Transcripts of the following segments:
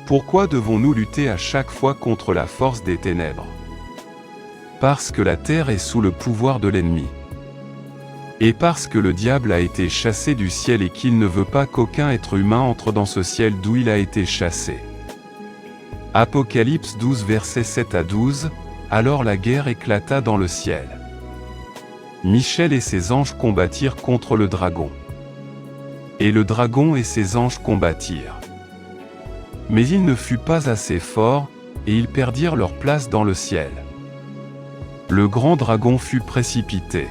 Pourquoi devons-nous lutter à chaque fois contre la force des ténèbres? Parce que la terre est sous le pouvoir de l'ennemi. Et parce que le diable a été chassé du ciel et qu'il ne veut pas qu'aucun être humain entre dans ce ciel d'où il a été chassé. Apocalypse 12 versets 7 à 12, alors la guerre éclata dans le ciel. Michel et ses anges combattirent contre le dragon. Et le dragon et ses anges combattirent. Mais il ne fut pas assez fort, et ils perdirent leur place dans le ciel. Le grand dragon fut précipité.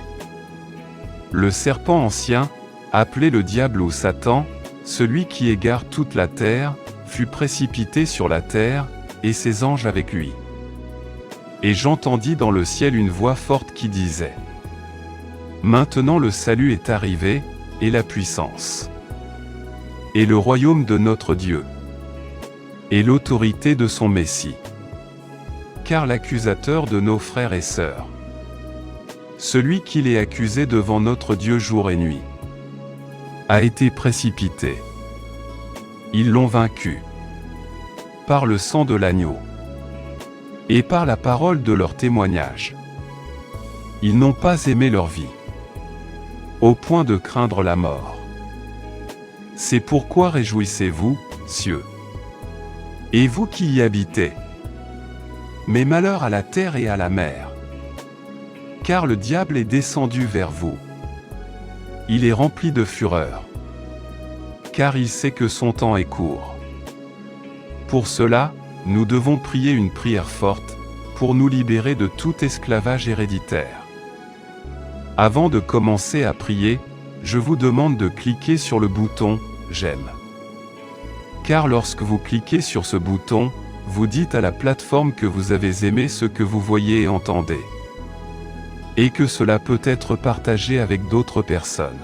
Le serpent ancien, appelé le diable ou Satan, celui qui égare toute la terre, fut précipité sur la terre, et ses anges avec lui. Et j'entendis dans le ciel une voix forte qui disait : Maintenant le salut est arrivé, et la puissance, et le royaume de notre Dieu, et l'autorité de son Messie. Car l'accusateur de nos frères et sœurs, celui qui les accusait devant notre Dieu jour et nuit, a été précipité. Ils l'ont vaincu par le sang de l'agneau et par la parole de leur témoignage. Ils n'ont pas aimé leur vie, au point de craindre la mort. C'est pourquoi réjouissez-vous, cieux, et vous qui y habitez. Mais malheur à la terre et à la mer, car le diable est descendu vers vous. Il est rempli de fureur, car il sait que son temps est court. Pour cela, nous devons prier une prière forte, pour nous libérer de tout esclavage héréditaire. Avant de commencer à prier, je vous demande de cliquer sur le bouton « J'aime ». Car lorsque vous cliquez sur ce bouton, vous dites à la plateforme que vous avez aimé ce que vous voyez et entendez. Et que cela peut être partagé avec d'autres personnes.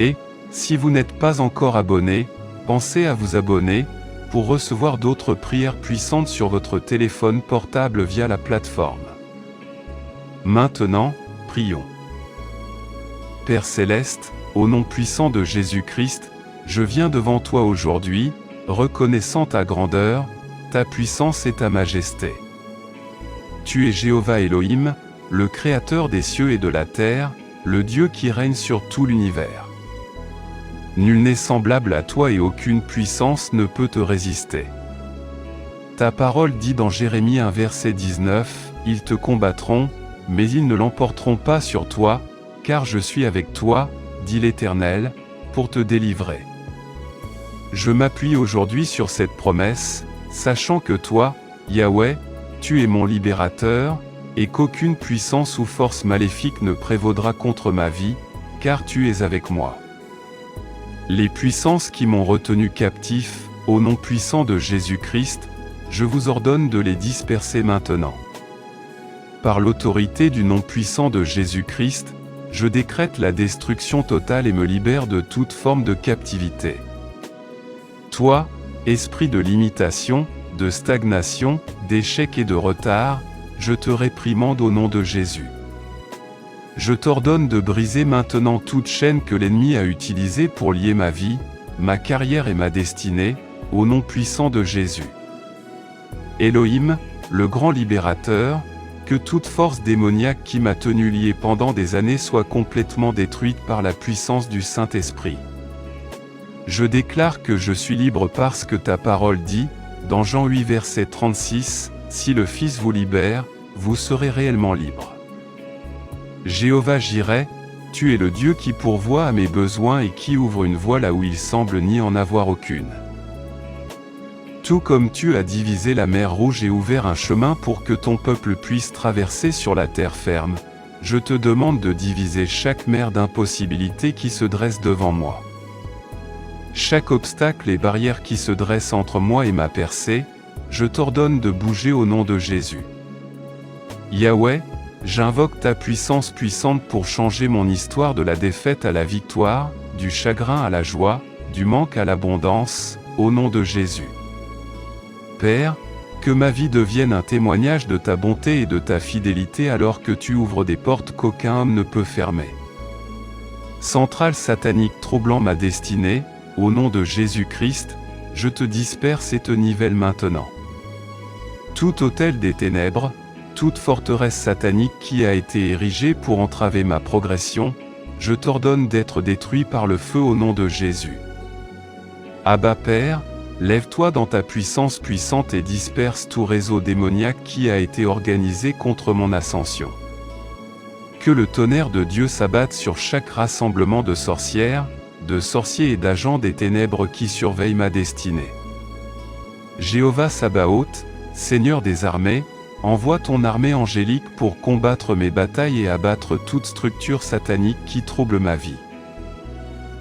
Et, si vous n'êtes pas encore abonné, pensez à vous abonner, pour recevoir d'autres prières puissantes sur votre téléphone portable via la plateforme. Maintenant, prions. Père Céleste, au nom puissant de Jésus-Christ, je viens devant toi aujourd'hui, reconnaissant ta grandeur, ta puissance et ta majesté. Tu es Jéhovah Elohim, le Créateur des cieux et de la terre, le Dieu qui règne sur tout l'univers. Nul n'est semblable à toi et aucune puissance ne peut te résister. Ta parole dit dans Jérémie 1 verset 19, « Ils te combattront, mais ils ne l'emporteront pas sur toi, car je suis avec toi, dit l'Éternel, pour te délivrer. » Je m'appuie aujourd'hui sur cette promesse, sachant que toi, Yahweh, tu es mon libérateur, et qu'aucune puissance ou force maléfique ne prévaudra contre ma vie, car tu es avec moi. Les puissances qui m'ont retenu captif, au nom puissant de Jésus-Christ, je vous ordonne de les disperser maintenant. Par l'autorité du nom puissant de Jésus-Christ, je décrète la destruction totale et me libère de toute forme de captivité. Toi, esprit de limitation, de stagnation, d'échec et de retard, je te réprimande au nom de Jésus. Je t'ordonne de briser maintenant toute chaîne que l'ennemi a utilisée pour lier ma vie, ma carrière et ma destinée, au nom puissant de Jésus. Elohim, le grand libérateur, que toute force démoniaque qui m'a tenu lié pendant des années soit complètement détruite par la puissance du Saint-Esprit. Je déclare que je suis libre parce que ta parole dit, dans Jean 8 verset 36, « Si le Fils vous libère, vous serez réellement libre. » Jéhovah Jireh, tu es le Dieu qui pourvoit à mes besoins et qui ouvre une voie là où il semble n'y en avoir aucune. Tout comme tu as divisé la mer Rouge et ouvert un chemin pour que ton peuple puisse traverser sur la terre ferme, je te demande de diviser chaque mer d'impossibilité qui se dresse devant moi. Chaque obstacle et barrière qui se dresse entre moi et ma percée, je t'ordonne de bouger au nom de Jésus. Yahweh, j'invoque ta puissance puissante pour changer mon histoire de la défaite à la victoire, du chagrin à la joie, du manque à l'abondance, au nom de Jésus. Père, que ma vie devienne un témoignage de ta bonté et de ta fidélité alors que tu ouvres des portes qu'aucun homme ne peut fermer. Centrale satanique troublant ma destinée, au nom de Jésus-Christ, je te disperse et te nivelle maintenant. Tout autel des ténèbres, toute forteresse satanique qui a été érigée pour entraver ma progression, je t'ordonne d'être détruit par le feu au nom de Jésus. Abba Père, lève-toi dans ta puissance puissante et disperse tout réseau démoniaque qui a été organisé contre mon ascension. Que le tonnerre de Dieu s'abatte sur chaque rassemblement de sorcières, de sorciers et d'agents des ténèbres qui surveillent ma destinée. Jéhovah Sabaoth, Seigneur des armées, envoie ton armée angélique pour combattre mes batailles et abattre toute structure satanique qui trouble ma vie.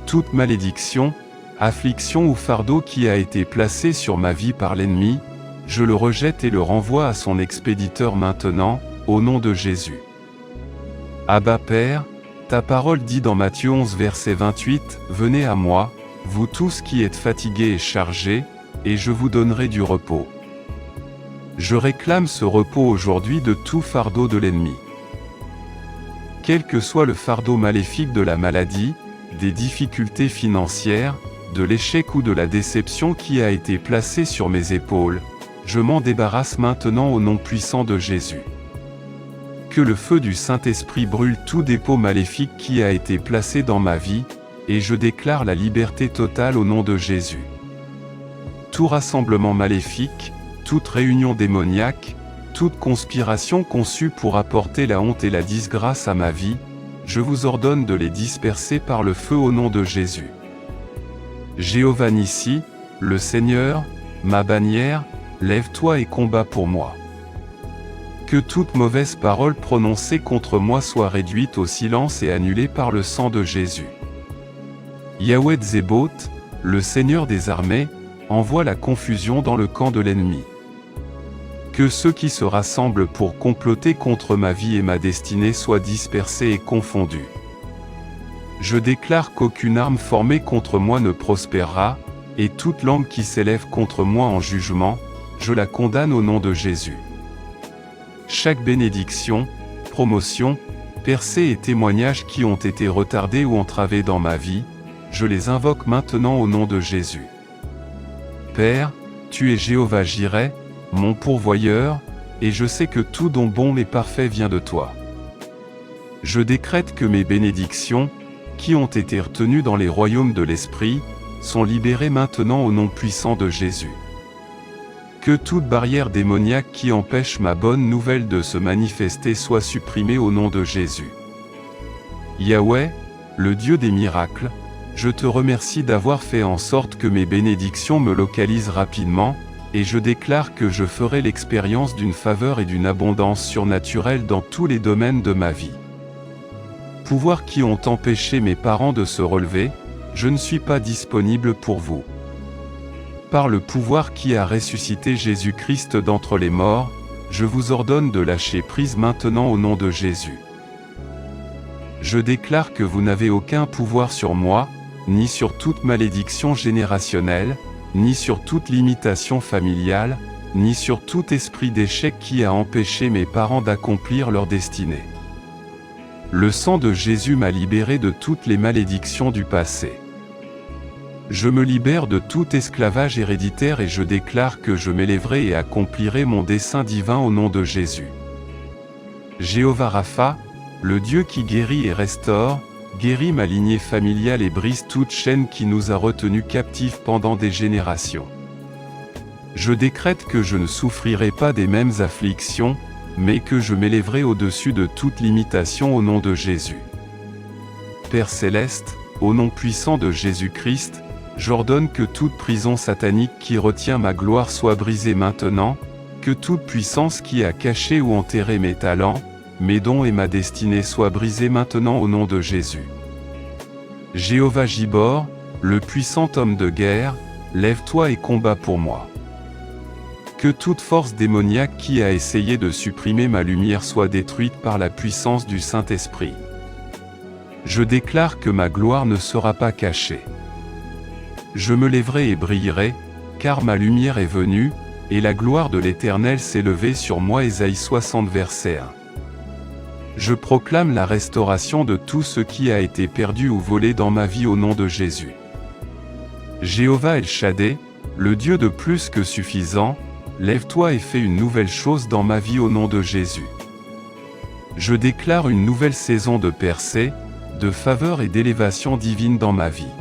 Toute malédiction, affliction ou fardeau qui a été placé sur ma vie par l'ennemi, je le rejette et le renvoie à son expéditeur maintenant, au nom de Jésus. Abba Père, ta parole dit dans Matthieu 11 verset 28, « Venez à moi, vous tous qui êtes fatigués et chargés, et je vous donnerai du repos. » Je réclame ce repos aujourd'hui de tout fardeau de l'ennemi. Quel que soit le fardeau maléfique de la maladie, des difficultés financières, de l'échec ou de la déception qui a été placé sur mes épaules, je m'en débarrasse maintenant au nom puissant de Jésus. Que le feu du Saint-Esprit brûle tout dépôt maléfique qui a été placé dans ma vie, et je déclare la liberté totale au nom de Jésus. Tout rassemblement maléfique, toute réunion démoniaque, toute conspiration conçue pour apporter la honte et la disgrâce à ma vie, je vous ordonne de les disperser par le feu au nom de Jésus. Jéhovah Nissi, le Seigneur, ma bannière, lève-toi et combat pour moi. Que toute mauvaise parole prononcée contre moi soit réduite au silence et annulée par le sang de Jésus. Yahweh Tsebaoth, le Seigneur des armées, envoie la confusion dans le camp de l'ennemi. Que ceux qui se rassemblent pour comploter contre ma vie et ma destinée soient dispersés et confondus. Je déclare qu'aucune arme formée contre moi ne prospérera, et toute langue qui s'élève contre moi en jugement, je la condamne au nom de Jésus. Chaque bénédiction, promotion, percée et témoignage qui ont été retardés ou entravés dans ma vie, je les invoque maintenant au nom de Jésus. Père, tu es Jéhovah Jireh, mon pourvoyeur, et je sais que tout don bon et parfait vient de toi. Je décrète que mes bénédictions, qui ont été retenues dans les royaumes de l'Esprit, sont libérées maintenant au nom puissant de Jésus. Que toute barrière démoniaque qui empêche ma bonne nouvelle de se manifester soit supprimée au nom de Jésus. Yahweh, le Dieu des miracles, je te remercie d'avoir fait en sorte que mes bénédictions me localisent rapidement, et je déclare que je ferai l'expérience d'une faveur et d'une abondance surnaturelle dans tous les domaines de ma vie. Pouvoirs qui ont empêché mes parents de se relever, je ne suis pas disponible pour vous. Par le pouvoir qui a ressuscité Jésus-Christ d'entre les morts, je vous ordonne de lâcher prise maintenant au nom de Jésus. Je déclare que vous n'avez aucun pouvoir sur moi, ni sur toute malédiction générationnelle, ni sur toute limitation familiale, ni sur tout esprit d'échec qui a empêché mes parents d'accomplir leur destinée. Le sang de Jésus m'a libéré de toutes les malédictions du passé. Je me libère de tout esclavage héréditaire et je déclare que je m'élèverai et accomplirai mon dessein divin au nom de Jésus. Jéhovah Rapha, le Dieu qui guérit et restaure, guérit ma lignée familiale et brise toute chaîne qui nous a retenus captifs pendant des générations. Je décrète que je ne souffrirai pas des mêmes afflictions, mais que je m'élèverai au-dessus de toute limitation au nom de Jésus. Père Céleste, au nom puissant de Jésus-Christ, j'ordonne que toute prison satanique qui retient ma gloire soit brisée maintenant, que toute puissance qui a caché ou enterré mes talents, mes dons et ma destinée soient brisés maintenant au nom de Jésus. Jéhovah Jibor, le puissant homme de guerre, lève-toi et combat pour moi. Que toute force démoniaque qui a essayé de supprimer ma lumière soit détruite par la puissance du Saint-Esprit. Je déclare que ma gloire ne sera pas cachée. Je me lèverai et brillerai, car ma lumière est venue, et la gloire de l'Éternel s'est levée sur moi. Ésaïe 60 verset 1. Je proclame la restauration de tout ce qui a été perdu ou volé dans ma vie au nom de Jésus. Jéhovah El Shaddai, le Dieu de plus que suffisant, lève-toi et fais une nouvelle chose dans ma vie au nom de Jésus. Je déclare une nouvelle saison de percée, de faveur et d'élévation divine dans ma vie.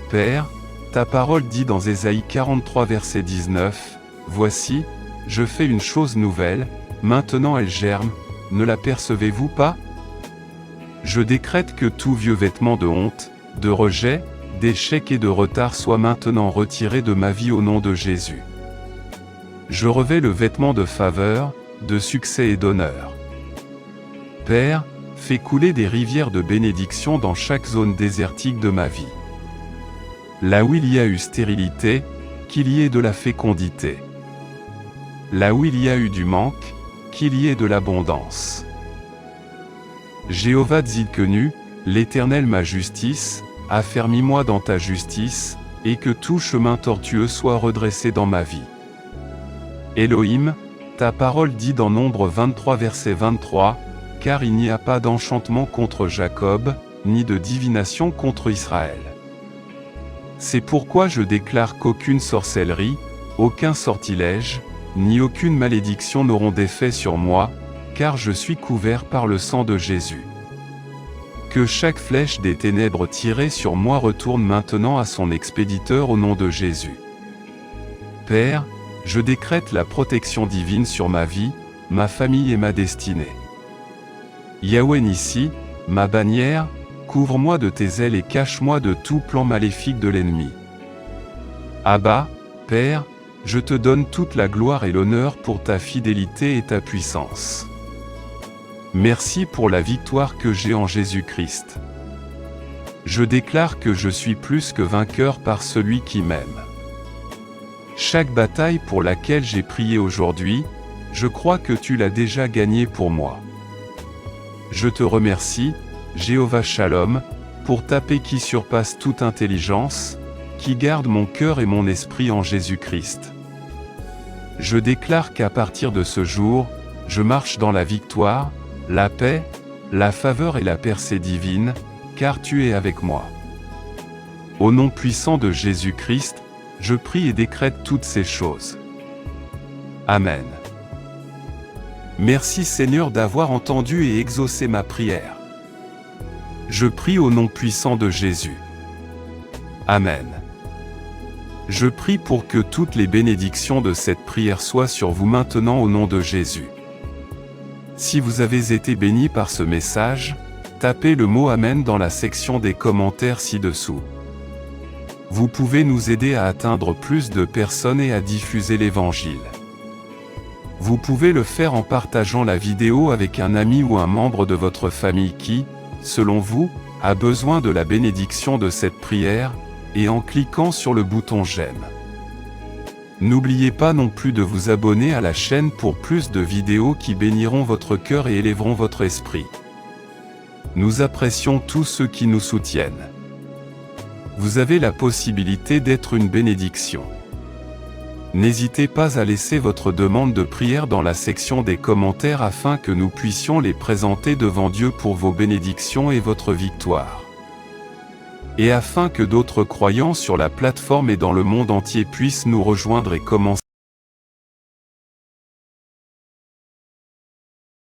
Père, ta parole dit dans Ésaïe 43 verset 19, « Voici, je fais une chose nouvelle, maintenant elle germe, ne la percevez-vous pas ? Je décrète que tout vieux vêtement de honte, de rejet, d'échec et de retard soit maintenant retiré de ma vie au nom de Jésus. Je revêt le vêtement de faveur, de succès et d'honneur. Père, fais couler des rivières de bénédiction dans chaque zone désertique de ma vie. Là où il y a eu stérilité, qu'il y ait de la fécondité. Là où il y a eu du manque, qu'il y ait de l'abondance. Jéhovah Tzidkenu, l'Éternel ma justice, affermis-moi dans ta justice, et que tout chemin tortueux soit redressé dans ma vie. Elohim, ta parole dit dans Nombre 23 verset 23, « Car il n'y a pas d'enchantement contre Jacob, ni de divination contre Israël. » C'est pourquoi je déclare qu'aucune sorcellerie, aucun sortilège, ni aucune malédiction n'auront d'effet sur moi, car je suis couvert par le sang de Jésus. Que chaque flèche des ténèbres tirée sur moi retourne maintenant à son expéditeur au nom de Jésus. Père, je décrète la protection divine sur ma vie, ma famille et ma destinée. Yahweh Nissi, ma bannière, couvre-moi de tes ailes et cache-moi de tout plan maléfique de l'ennemi. Abba, Père, je te donne toute la gloire et l'honneur pour ta fidélité et ta puissance. Merci pour la victoire que j'ai en Jésus-Christ. Je déclare que je suis plus que vainqueur par celui qui m'aime. Chaque bataille pour laquelle j'ai prié aujourd'hui, je crois que tu l'as déjà gagnée pour moi. Je te remercie, Jéhovah Shalom, pour ta paix qui surpasse toute intelligence, qui garde mon cœur et mon esprit en Jésus-Christ. Je déclare qu'à partir de ce jour, je marche dans la victoire, la paix, la faveur et la percée divine, car tu es avec moi. Au nom puissant de Jésus-Christ, je prie et décrète toutes ces choses. Amen. Merci Seigneur d'avoir entendu et exaucé ma prière. Je prie au nom puissant de Jésus. Amen. Je prie pour que toutes les bénédictions de cette prière soient sur vous maintenant au nom de Jésus. Si vous avez été béni par ce message, tapez le mot Amen dans la section des commentaires ci-dessous. Vous pouvez nous aider à atteindre plus de personnes et à diffuser l'Évangile. Vous pouvez le faire en partageant la vidéo avec un ami ou un membre de votre famille qui, selon vous, a besoin de la bénédiction de cette prière, et en cliquant sur le bouton j'aime. N'oubliez pas non plus de vous abonner à la chaîne pour plus de vidéos qui béniront votre cœur et élèveront votre esprit. Nous apprécions tous ceux qui nous soutiennent. Vous avez la possibilité d'être une bénédiction. N'hésitez pas à laisser votre demande de prière dans la section des commentaires afin que nous puissions les présenter devant Dieu pour vos bénédictions et votre victoire. Et afin que d'autres croyants sur la plateforme et dans le monde entier puissent nous rejoindre et commencer